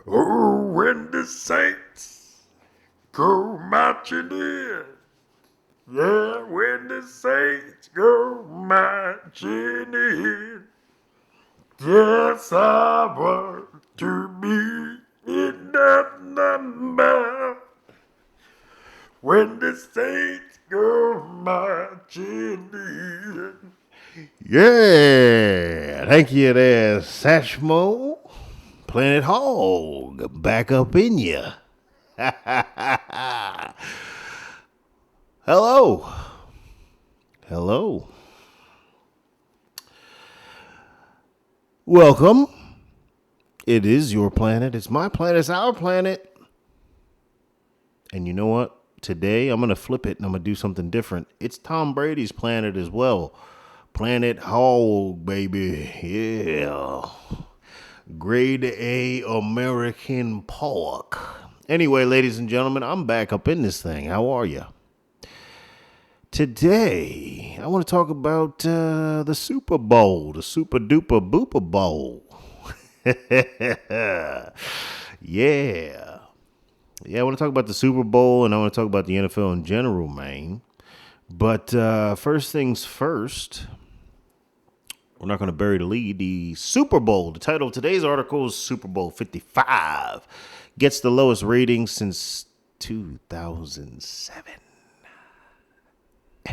Oh, when the saints go marching in. Yeah, when the saints go marching in. Yes, I want to be in that number. When the saints go marching in. Yeah, thank you there, Satchmo. Planet Hog, back up in ya. Hello. Hello. Welcome. It is your planet. It's my planet. It's our planet. And you know what? Today I'm going to flip it and I'm going to do something different. It's Tom Brady's planet as well. Planet Hog, baby. Yeah. Grade A American pork. Anyway, ladies and gentlemen, I'm back up in this thing. How are you? Today, I want to talk about the Super Bowl, the Super Duper Booper Bowl. Yeah. Yeah, I want to talk about the Super Bowl and I want to talk about the NFL in general, man. But first things first, we're not going to bury the lead. The Super Bowl, the title of today's article is Super Bowl 55. Gets the lowest rating since 2007.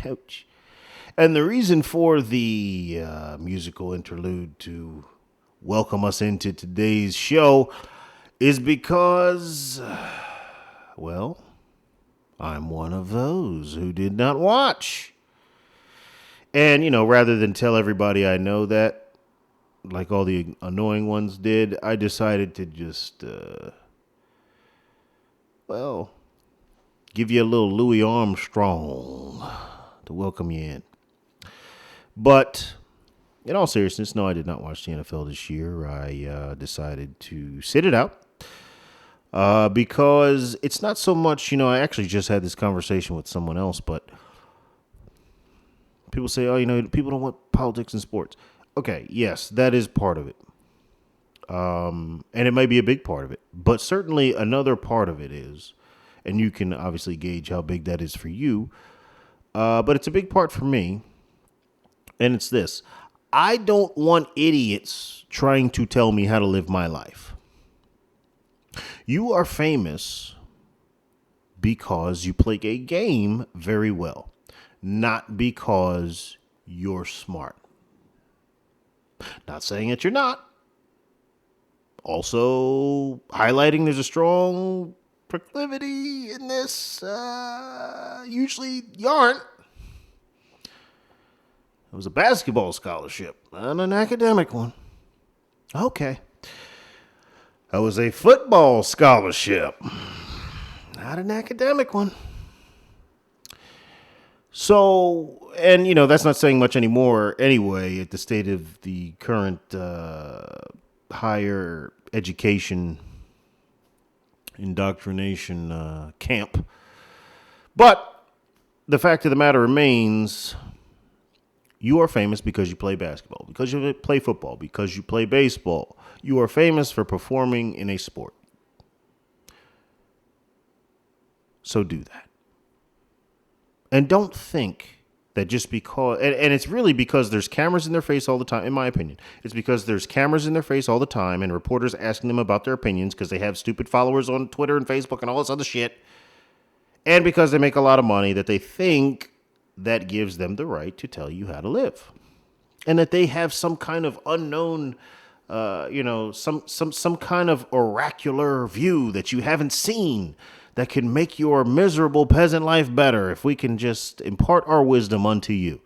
Ouch. And the reason for the musical interlude to welcome us into today's show is because, well, I'm one of those who did not watch. And, you know, rather than tell everybody I know that, like all the annoying ones did, I decided to just, give you a little Louis Armstrong to welcome you in. But in all seriousness, no, I did not watch the NFL this year. I decided to sit it out because it's not so much, you know, I actually just had this conversation with someone else, but people say, oh, you know, people don't want politics in sports. Okay, yes, that is part of it. And it may be a big part of it, but certainly another part of it is, and you can obviously gauge how big that is for you, but it's a big part for me, and it's this. I don't want idiots trying to tell me how to live my life. You are famous because you play a game very well, not because you're smart. Not saying that you're not. Also highlighting there's a strong proclivity in this. Usually you aren't. It was a basketball scholarship, not an academic one. Okay. That was a football scholarship, not an academic one. So, and you know, that's not saying much anymore anyway at the state of the current higher education indoctrination camp. But the fact of the matter remains, you are famous because you play basketball, because you play football, because you play baseball. You are famous for performing in a sport. So do that. And don't think that just because, and it's really because there's cameras in their face all the time, in my opinion. It's because there's cameras in their face all the time and reporters asking them about their opinions because they have stupid followers on Twitter and Facebook and all this other shit. And because they make a lot of money that they think that gives them the right to tell you how to live. And that they have some kind of unknown, some kind of oracular view that you haven't seen that can make your miserable peasant life better if we can just impart our wisdom unto you.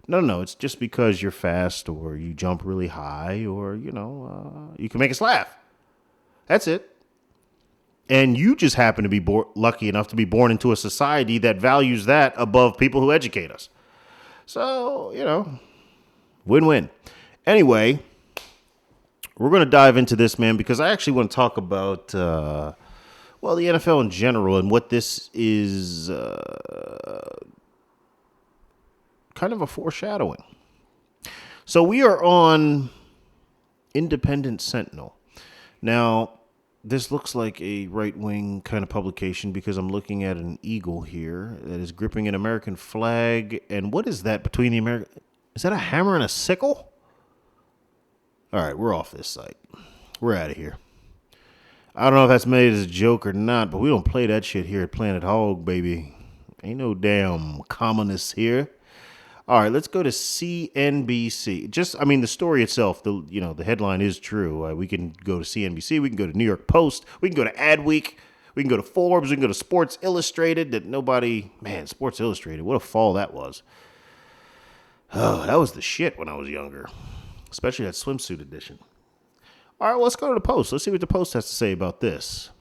No, it's just because you're fast or you jump really high or, you can make us laugh. That's it. And you just happen to be lucky enough to be born into a society that values that above people who educate us. So, win-win. Anyway, we're going to dive into this, man, because I actually want to talk about, the NFL in general and what this is kind of a foreshadowing. So we are on Independent Sentinel. Now, This looks like a right-wing kind of publication because I'm looking at an eagle here that is gripping an American flag. And what is that between the American? Is that a hammer and a sickle? All right, we're off this site. We're out of here. I don't know if that's made as a joke or not, but we don't play that shit here at Planet Hog, baby. Ain't no damn communists here. All right, let's go to CNBC. The story itself, the headline is true. We can go to CNBC, we can go to New York Post, we can go to Adweek, we can go to Forbes, we can go to Sports Illustrated. Sports Illustrated, what a fall that was. Oh, that was the shit when I was younger, especially that swimsuit edition. All right, well, let's go to the Post. Let's see what the Post has to say about this.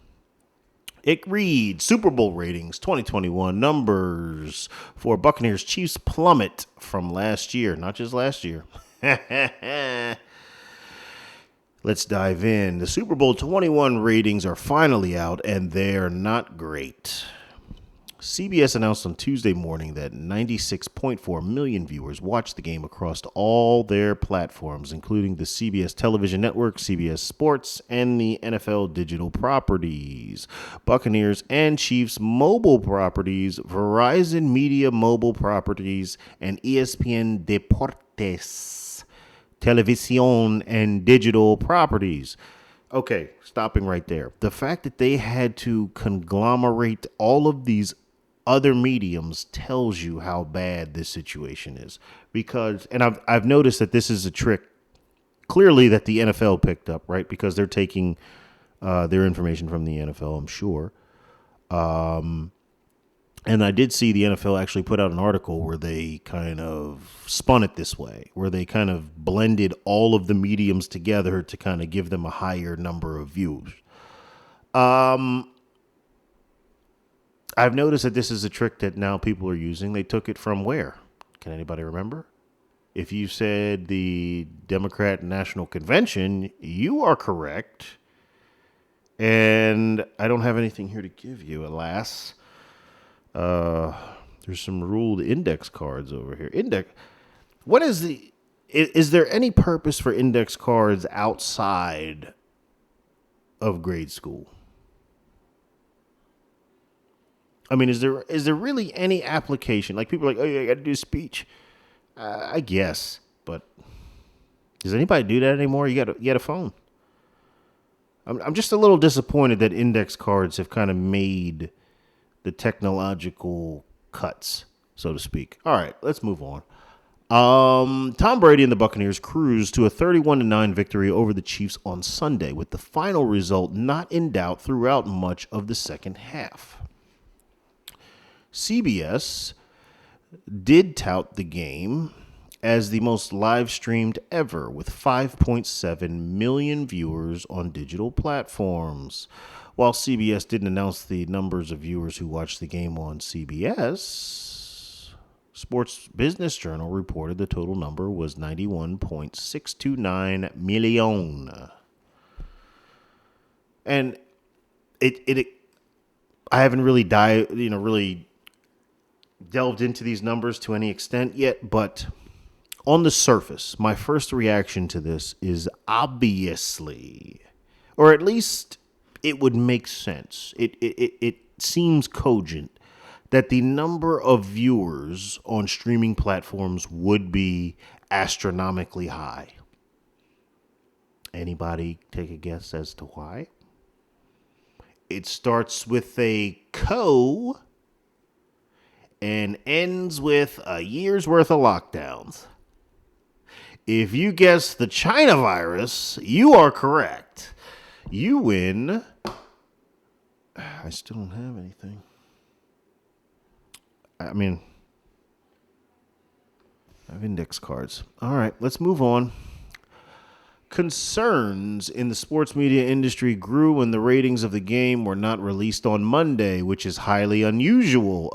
It reads, Super Bowl ratings 2021 numbers for Buccaneers Chiefs plummet from last year. Not just last year. Let's dive in. The Super Bowl 21 ratings are finally out, and they're not great. CBS announced on Tuesday morning that 96.4 million viewers watched the game across all their platforms, including the CBS television network, CBS Sports, and the NFL digital properties, Buccaneers and Chiefs mobile properties, Verizon Media mobile properties, and ESPN Deportes, television and digital properties. Okay, stopping right there. The fact that they had to conglomerate all of these other mediums tells you how bad this situation is. And I've noticed that this is a trick, clearly, that the NFL picked up, right? Because they're taking their information from the NFL, I'm sure. And I did see the NFL actually put out an article where they kind of spun it this way, where they kind of blended all of the mediums together to kind of give them a higher number of views. I've noticed that this is a trick that now people are using. They took it from where? Can anybody remember? If you said the Democrat National Convention, you are correct. And I don't have anything here to give you, alas. There's some ruled index cards over here. Is there any purpose for index cards outside of grade school? I mean, is there really any application? Like, people are like, oh, yeah, I got to do speech. I guess, but does anybody do that anymore? You got a phone. I'm just a little disappointed that index cards have kind of made the technological cuts, so to speak. All right, let's move on. Tom Brady and the Buccaneers cruised to a 31-9 victory over the Chiefs on Sunday, with the final result not in doubt throughout much of the second half. CBS did tout the game as the most live streamed ever, with 5.7 million viewers on digital platforms. While CBS didn't announce the numbers of viewers who watched the game on CBS, Sports Business Journal reported the total number was 91.629 million. And I haven't really delved into these numbers to any extent yet, but on the surface, my first reaction to this is obviously, or at least it would make sense. It seems cogent that the number of viewers on streaming platforms would be astronomically high. Anybody take a guess as to why? It starts with a co and ends with a year's worth of lockdowns. If you guess the China virus, you are correct. You win. I still don't have anything. I have index cards. All right, let's move on. Concerns in the sports media industry grew when the ratings of the game were not released on Monday, which is highly unusual.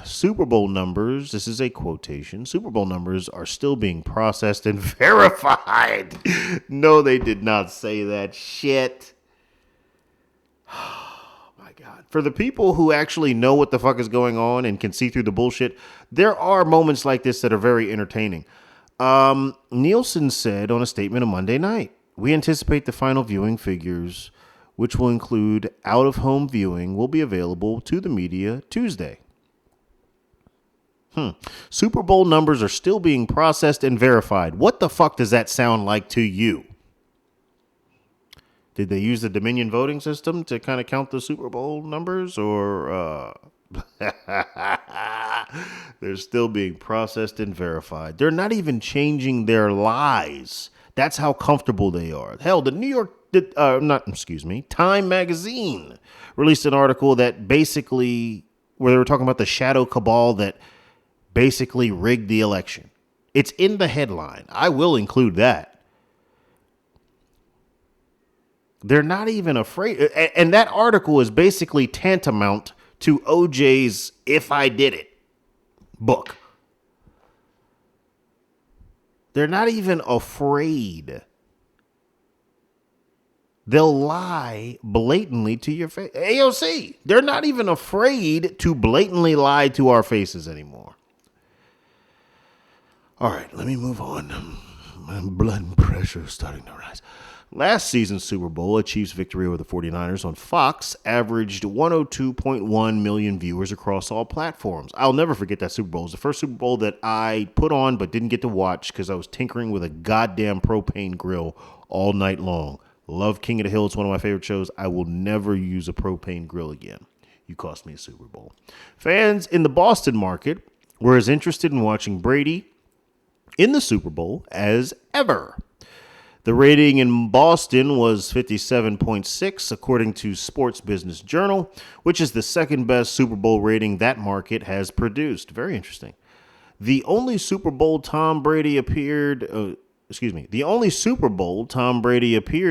Super Bowl numbers, this is a quotation, Super Bowl numbers are still being processed and verified. No, they did not say that shit. Oh, my God. For the people who actually know what the fuck is going on and can see through the bullshit, there are moments like this that are very entertaining. Nielsen said on a statement on Monday night, we anticipate the final viewing figures which will include out-of-home viewing, will be available to the media Tuesday. Super Bowl numbers are still being processed and verified. What the fuck does that sound like to you? Did they use the Dominion voting system to kind of count the Super Bowl numbers, or they're still being processed and verified? They're not even changing their lies. That's how comfortable they are. Hell, the Time magazine released an article that basically, where they were talking about the shadow cabal that basically rigged the election. It's in the headline. I will include that. They're not even afraid. And that article is basically tantamount to OJ's If I Did It book. They're not even afraid. They'll lie blatantly to your face. AOC, they're not even afraid to blatantly lie to our faces anymore. All right, let me move on. My blood pressure is starting to rise. Last season's Super Bowl, a Chiefs victory over the 49ers on Fox, averaged 102.1 million viewers across all platforms. I'll never forget that Super Bowl. It was the first Super Bowl that I put on but didn't get to watch because I was tinkering with a goddamn propane grill all night long. Love King of the Hill. It's one of my favorite shows. I will never use a propane grill again. You cost me a Super Bowl. Fans in the Boston market were as interested in watching Brady in the Super Bowl as ever. The rating in Boston was 57.6, according to Sports Business Journal, which is the second best Super Bowl rating that market has produced. Very interesting. The only Super Bowl Tom Brady appeared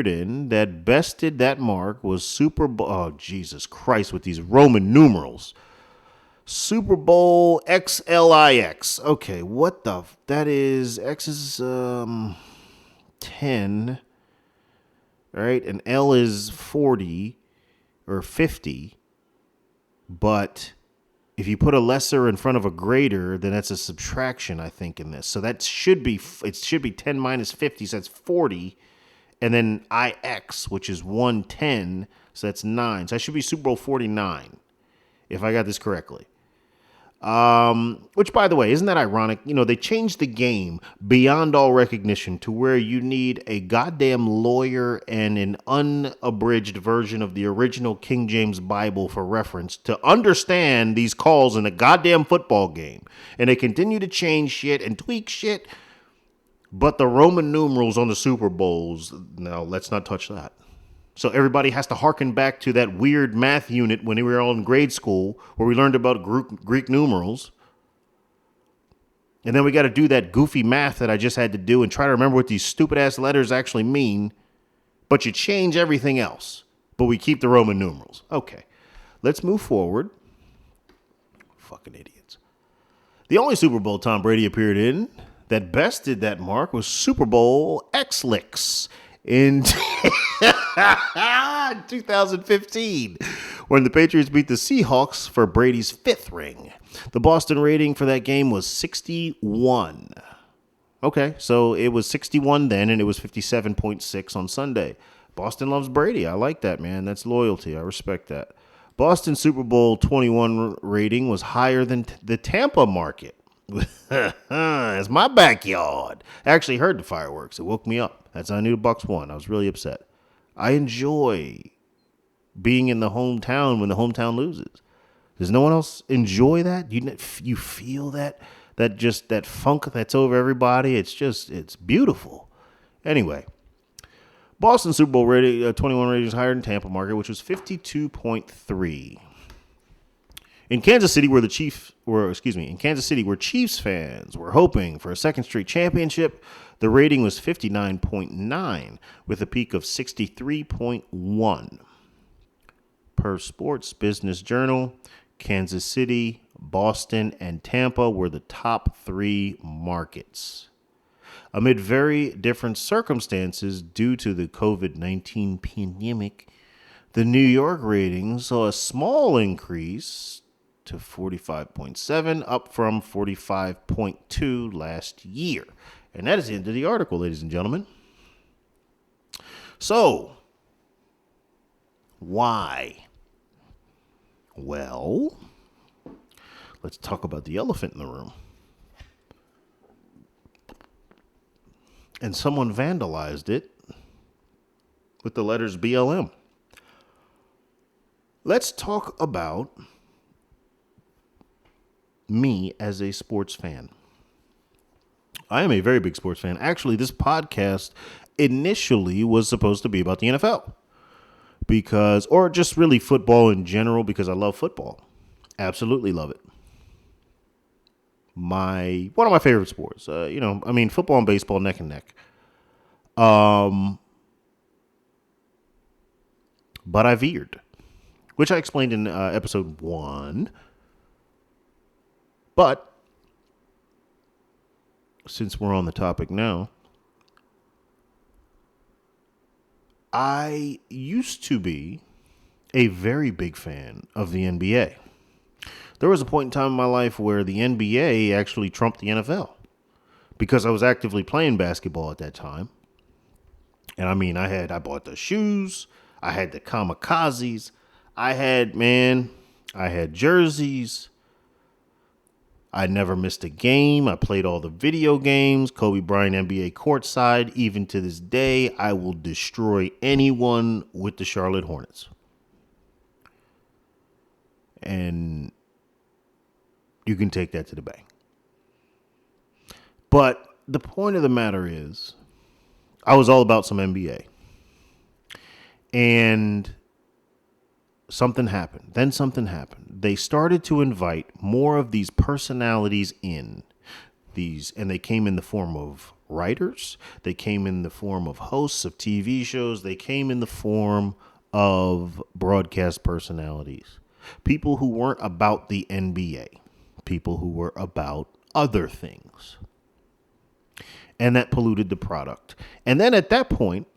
in that bested that mark was Super Bowl. Oh, Jesus Christ, with these Roman numerals. Super Bowl XLIX. Okay, what the? That is, X is 10, right? And L is 40 or 50. But if you put a lesser in front of a greater, then that's a subtraction, I think, in this. So it should be 10 minus 50, so that's 40. And then IX, which is 110, so that's 9. So that should be Super Bowl 49, if I got this correctly. Which, by the way, isn't that ironic? You know, they changed the game beyond all recognition to where you need a goddamn lawyer and an unabridged version of the original King James Bible for reference to understand these calls in a goddamn football game. And they continue to change shit and tweak shit. But the Roman numerals on the Super Bowls, now let's not touch that. So everybody has to hearken back to that weird math unit when we were all in grade school where we learned about Greek numerals. And then we got to do that goofy math that I just had to do and try to remember what these stupid ass letters actually mean. But you change everything else. But we keep the Roman numerals. Okay, let's move forward. Fucking idiots. The only Super Bowl Tom Brady appeared in that bested that mark was Super Bowl XLIX in 2015, when the Patriots beat the Seahawks for Brady's 5th ring. The Boston rating for that game was 61. Okay, so it was 61 then, and it was 57.6 on Sunday. Boston loves Brady. I like that, man. That's loyalty. I respect that. Boston Super Bowl 21 rating was higher than the Tampa market. It's my backyard. I actually heard the fireworks. It woke me up. That's how I knew the Bucks won. I was really upset. I enjoy being in the hometown when the hometown loses. Does no one else enjoy that? You feel that funk that's over everybody? It's beautiful. Anyway, Boston Super Bowl rating 21 ratings higher than Tampa market, which was 52.3. In Kansas City, where Chiefs fans were hoping for a second straight championship, the rating was 59.9 with a peak of 63.1. Per Sports Business Journal, Kansas City, Boston, and Tampa were the top 3 markets. Amid very different circumstances due to the COVID-19 pandemic, the New York ratings saw a small increase to 45.7, up from 45.2 last year. And that is the end of the article, ladies and gentlemen. So, Why? Well, let's talk about the elephant in the room. And someone vandalized it with the letters BLM. Let's talk about me as a sports fan. I am a very big sports fan. Actually, this podcast initially was supposed to be about the NFL or just really football in general, because I love football. Absolutely love it. One of my favorite sports. Football and baseball neck and neck. But I veered, which I explained in episode 1. But since we're on the topic now, I used to be a very big fan of the NBA. There was a point in time in my life where the NBA actually trumped the NFL because I was actively playing basketball at that time. And I bought the shoes, I had the kamikazes, I had jerseys. I never missed a game. I played all the video games, Kobe Bryant NBA courtside. Even to this day, I will destroy anyone with the Charlotte Hornets. And you can take that to the bank. But the point of the matter is, I was all about some NBA. And something happened. Then something happened. They started to invite more of these personalities in and they came in the form of writers. They came in the form of hosts of TV shows. They came in the form of broadcast personalities. People who weren't about the NBA. People who were about other things. And that polluted the product. And then at that point,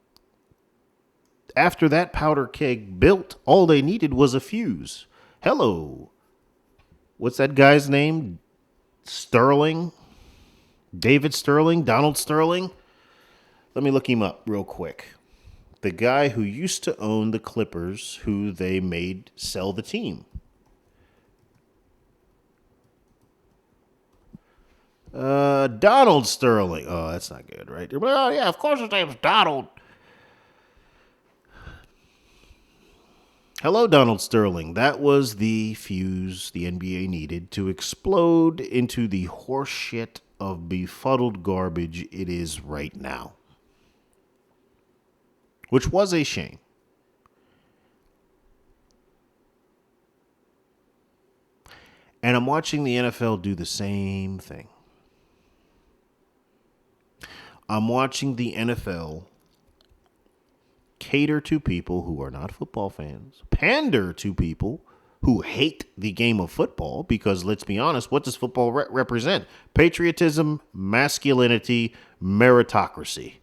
after that powder keg built, all they needed was a fuse. Hello. What's that guy's name? Sterling? David Sterling? Donald Sterling? Let me look him up real quick. The guy who used to own the Clippers, who they made sell the team. Donald Sterling. Oh, that's not good, right? Well, yeah, of course his name's Donald. Hello, Donald Sterling. That was the fuse the NBA needed to explode into the horseshit of befuddled garbage it is right now. Which was a shame. And I'm watching the NFL do the same thing. I'm watching the NFL cater to people who are not football fans, pander to people who hate the game of football, because let's be honest, what does football represent? Patriotism, masculinity, meritocracy.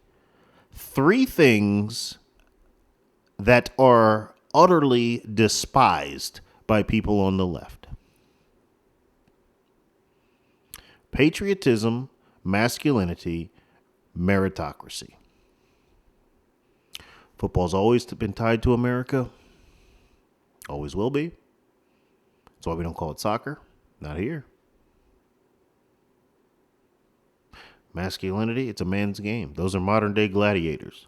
3 things that are utterly despised by people on the left. Patriotism, masculinity, meritocracy. Football's always been tied to America. Always will be. That's why we don't call it soccer. Not here. Masculinity, it's a man's game. Those are modern day gladiators.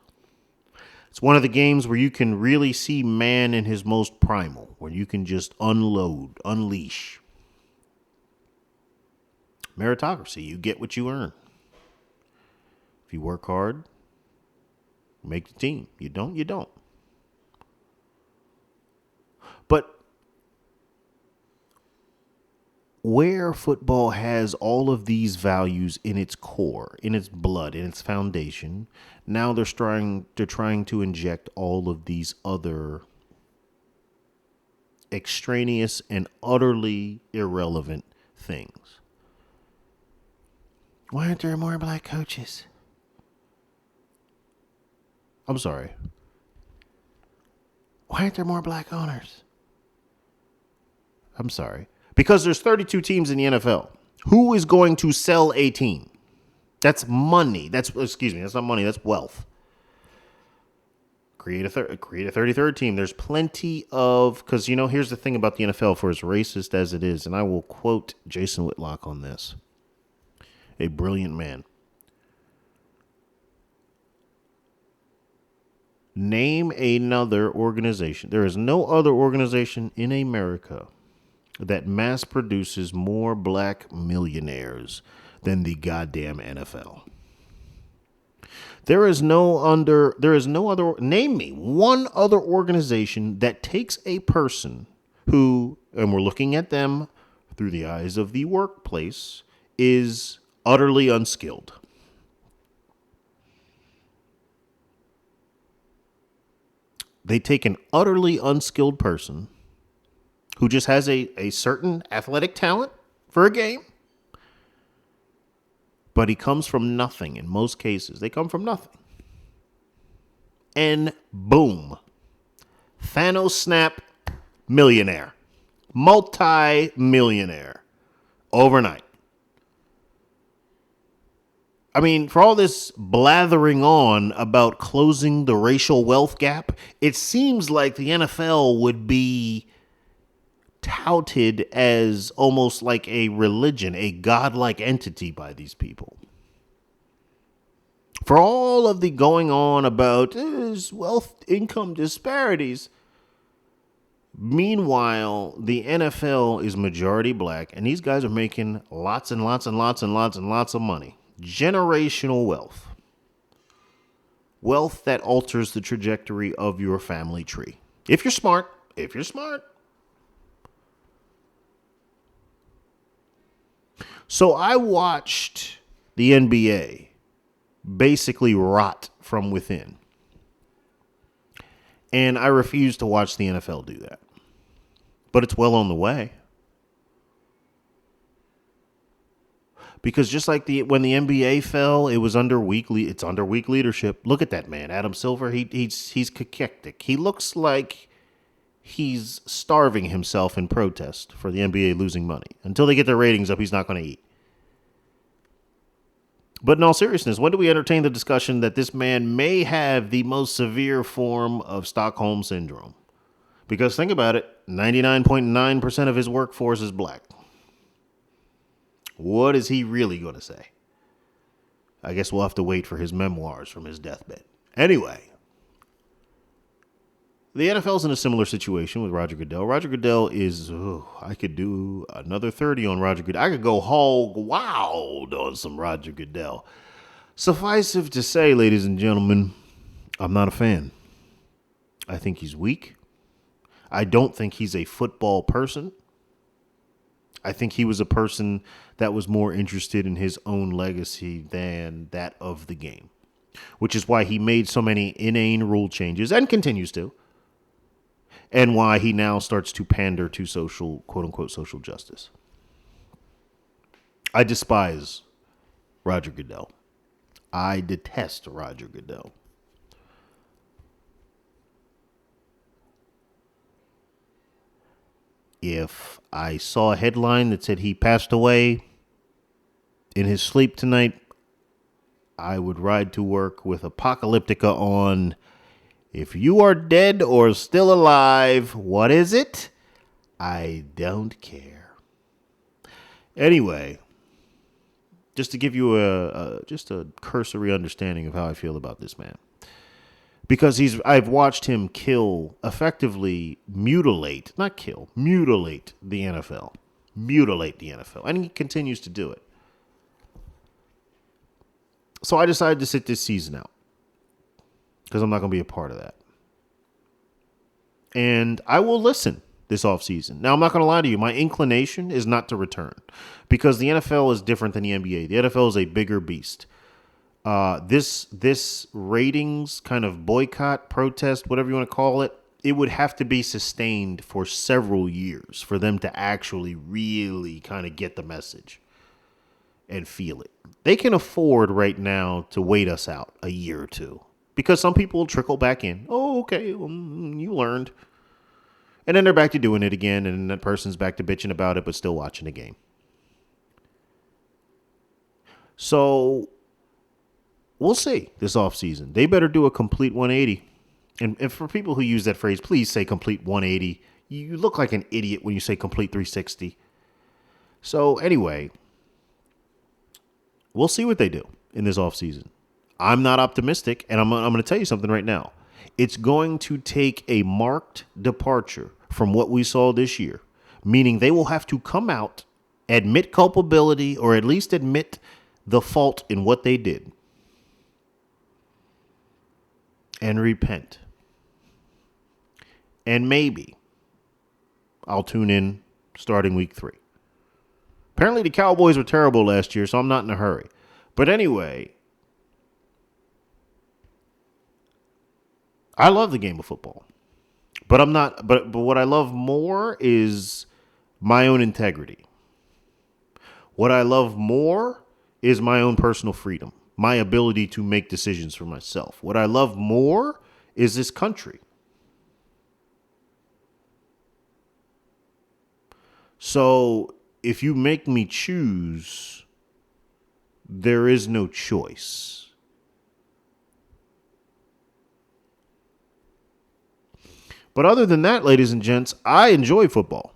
It's one of the games where you can really see man in his most primal, where you can just unload, unleash. Meritocracy, you get what you earn. If you work hard, make the team. You don't, you don't. But where football has all of these values in its core, in its blood, in its foundation, now they're trying to inject all of these other extraneous and utterly irrelevant things. Why aren't there more black coaches? I'm sorry. Why aren't there more black owners? I'm sorry. Because there's 32 teams in the NFL. Who is going to sell a team? That's money. That's not money. That's wealth. create a 33rd team. There's plenty of, because, here's the thing about the NFL, for as racist as it is, and I will quote Jason Whitlock on this, a brilliant man. Name another organization. There is no other organization in America that mass produces more black millionaires than the goddamn NFL. There is no other, name me one other organization that takes a person who, and we're looking at them through the eyes of the workplace, is utterly unskilled. They take an utterly unskilled person who just has a certain athletic talent for a game, but he comes from nothing. In most cases, they come from nothing. And boom, Thanos snap, millionaire, multi-millionaire overnight. I mean, for all this blathering on about closing the racial wealth gap, it seems like the NFL would be touted as almost like a religion, a godlike entity by these people. For all of the going on about wealth income disparities, meanwhile, the NFL is majority black, and these guys are making lots and lots and lots and lots and lots of money. Generational wealth. Wealth that alters the trajectory of your family tree. If you're smart. So I watched the NBA basically rot from within. And I refuse to watch the NFL do that. But it's well on the way. Because just like when the NBA fell, it's under weak leadership. Look at that man, Adam Silver. He's cachectic. He looks like he's starving himself in protest for the NBA losing money. Until they get their ratings up, he's not going to eat. But in all seriousness, when do we entertain the discussion that this man may have the most severe form of Stockholm Syndrome? Because think about it, 99.9% of his workforce is black. What is he really going to say? I guess we'll have to wait for his memoirs from his deathbed. Anyway, the NFL's in a similar situation with Roger Goodell. Roger Goodell is, I could do another 30 on Roger Goodell. I could go hog wild on some Roger Goodell. Suffice it to say, ladies and gentlemen, I'm not a fan. I think he's weak. I don't think he's a football person. I think he was a person that was more interested in his own legacy than that of the game, which is why he made so many inane rule changes and continues to, and why he now starts to pander to social, quote unquote, social justice. I despise Roger Goodell. I detest Roger Goodell. If I saw a headline that said he passed away in his sleep tonight, I would ride to work with Apocalyptica on. If you are dead or still alive, what is it? I don't care. Anyway, just to give you just a cursory understanding of how I feel about this man. Because I've watched him effectively mutilate the NFL. Mutilate the NFL. And he continues to do it. So I decided to sit this season out. Because I'm not going to be a part of that. And I will listen this offseason. Now, I'm not going to lie to you. My inclination is not to return. Because the NFL is different than the NBA. The NFL is a bigger beast. This ratings kind of boycott, protest, whatever you want to call it, it would have to be sustained for several years for them to actually really kind of get the message and feel it. They can afford right now to wait us out a year or two because some people will trickle back in. Oh, okay, you learned. And then they're back to doing it again, and that person's back to bitching about it but still watching the game. So we'll see this offseason. They better do a complete 180. And for people who use that phrase, please say complete 180. You look like an idiot when you say complete 360. So anyway, we'll see what they do in this offseason. I'm not optimistic, and I'm going to tell you something right now. It's going to take a marked departure from what we saw this year, meaning they will have to come out, admit culpability, or at least admit the fault in what they did, and repent. And maybe I'll tune in starting week 3. Apparently the Cowboys were terrible last year, so I'm not in a hurry. But anyway, I love the game of football. But I'm not but what I love more is my own integrity. What I love more is my own personal freedom, my ability to make decisions for myself. What I love more is this country. So if you make me choose, there is no choice. But other than that, ladies and gents, I enjoy football.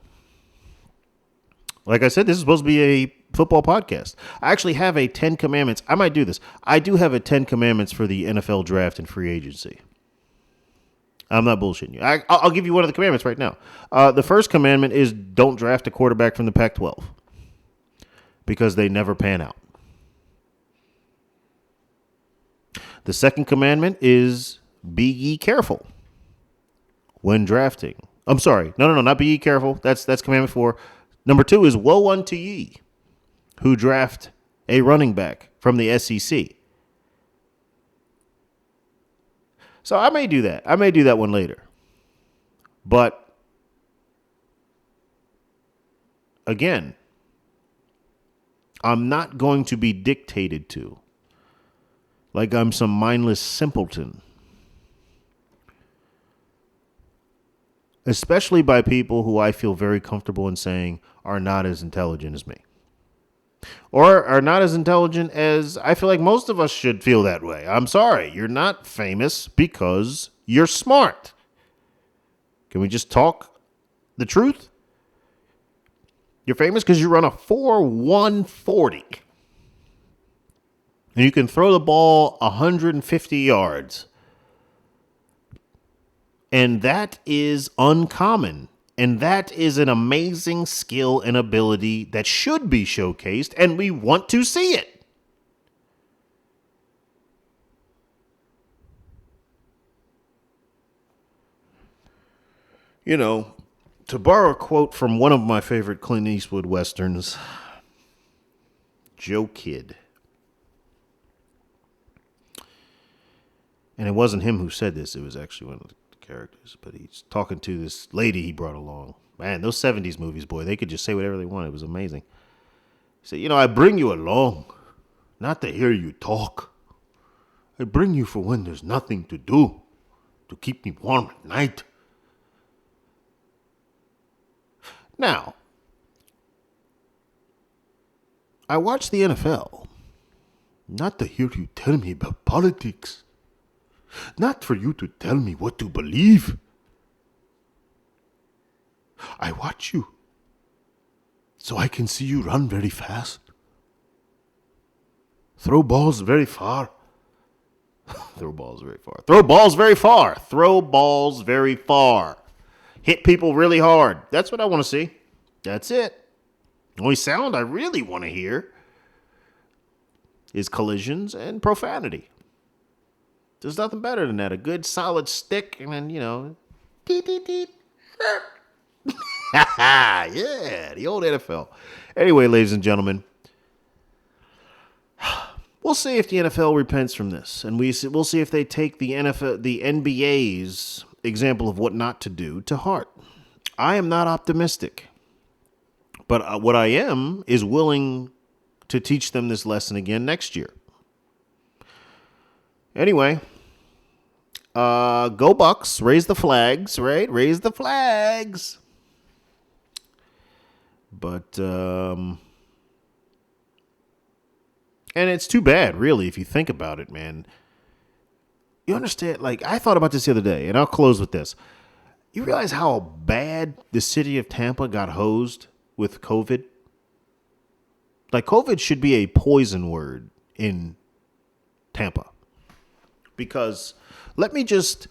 Like I said, this is supposed to be a football podcast. I actually have a 10 commandments. I might do this. I do have a 10 commandments for the NFL draft and free agency. I'm not bullshitting you. I'll give you one of the commandments right now. The first commandment is don't draft a quarterback from the Pac-12 because they never pan out. The second commandment is be ye careful when drafting. I'm sorry. No, not be ye careful. That's commandment 4. Number 2 is woe unto ye who draft a running back from the SEC. So I may do that. I may do that one later. But again, I'm not going to be dictated to like I'm some mindless simpleton. Especially by people who I feel very comfortable in saying are not as intelligent as me. Or are not as intelligent as I feel like most of us should feel that way. I'm sorry, you're not famous because you're smart. Can we just talk the truth? You're famous because you run a 4.140. And you can throw the ball 150 yards. And that is uncommon. And that is an amazing skill and ability that should be showcased, and we want to see it. You know, to borrow a quote from one of my favorite Clint Eastwood westerns, Joe Kidd. And it wasn't him who said this, it was actually one of the characters, but he's talking to this lady he brought along. Man, those 70s movies, boy, they could just say whatever they wanted. It was amazing. He said, I bring you along, not to hear you talk. I bring you for when there's nothing to do, to keep me warm at night. Now, I watch the NFL, not to hear you tell me about politics. Not for you to tell me what to believe. I watch you so I can see you run very fast. Throw balls very far. Throw balls very far. Throw balls very far. Throw balls very far. Hit people really hard. That's what I want to see. That's it. The only sound I really want to hear is collisions and profanity. There's nothing better than that. A good solid stick and then, deet, deet, deet. Yeah, the old NFL. Anyway, ladies and gentlemen, we'll see if the NFL repents from this. And we'll see if they take the NBA's example of what not to do to heart. I am not optimistic. But what I am is willing to teach them this lesson again next year. Anyway, go Bucks, raise the flags, right? Raise the flags. But, and it's too bad, really, if you think about it, man. You understand? Like, I thought about this the other day, and I'll close with this. You realize how bad the city of Tampa got hosed with COVID? Like, COVID should be a poison word in Tampa. Because let me just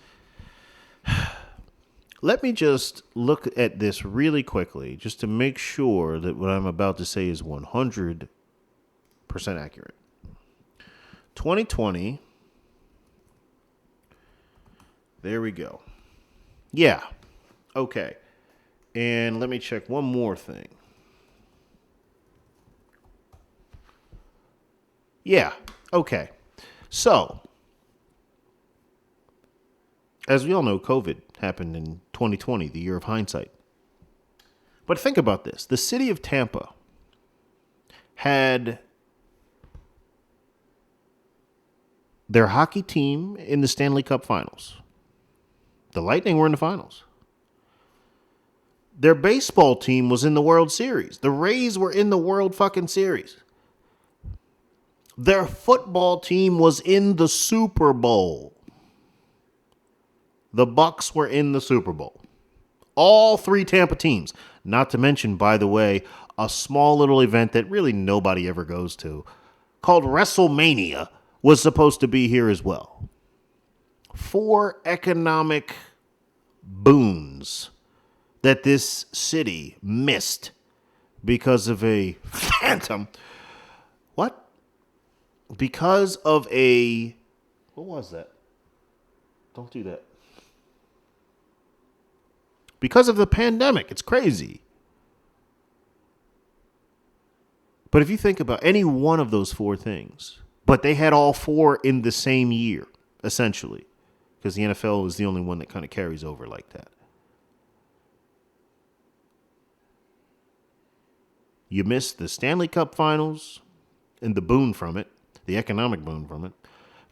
look at this really quickly just to make sure that what I'm about to say is 100% accurate. 2020. There we go. Yeah. Okay. And let me check one more thing. Yeah. Okay. So, as we all know, COVID happened in 2020, the year of hindsight. But think about this. The city of Tampa had their hockey team in the Stanley Cup Finals. The Lightning were in the finals. Their baseball team was in the World Series. The Rays were in the World fucking Series. Their football team was in the Super Bowl. The Bucks were in the Super Bowl. All three Tampa teams. Not to mention, by the way, a small little event that really nobody ever goes to, called WrestleMania, was supposed to be here as well. 4 economic boons that this city missed because of a phantom. What? Because of a... What was that? Don't do that. Because of the pandemic. It's crazy. But if you think about any one of those 4 things, but they had all 4 in the same year, essentially, because the NFL is the only one that kind of carries over like that. You missed the Stanley Cup Finals and the boon from it, the economic boon from it.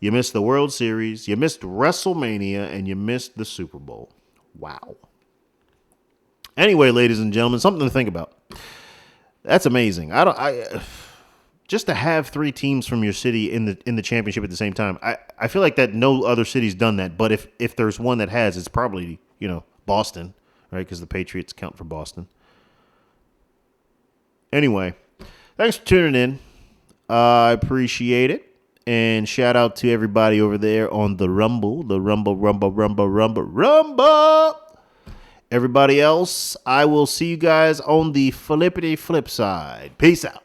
You missed the World Series, you missed WrestleMania, and you missed the Super Bowl. Wow. Anyway, ladies and gentlemen, something to think about. That's amazing. Just to have 3 teams from your city in the championship at the same time. I feel like that no other city's done that. But if there's one that has, it's probably, Boston, right? Because the Patriots count for Boston. Anyway, thanks for tuning in. I appreciate it. And shout out to everybody over there on the Rumble. The Rumble. Everybody else, I will see you guys on the flippity flip side. Peace out.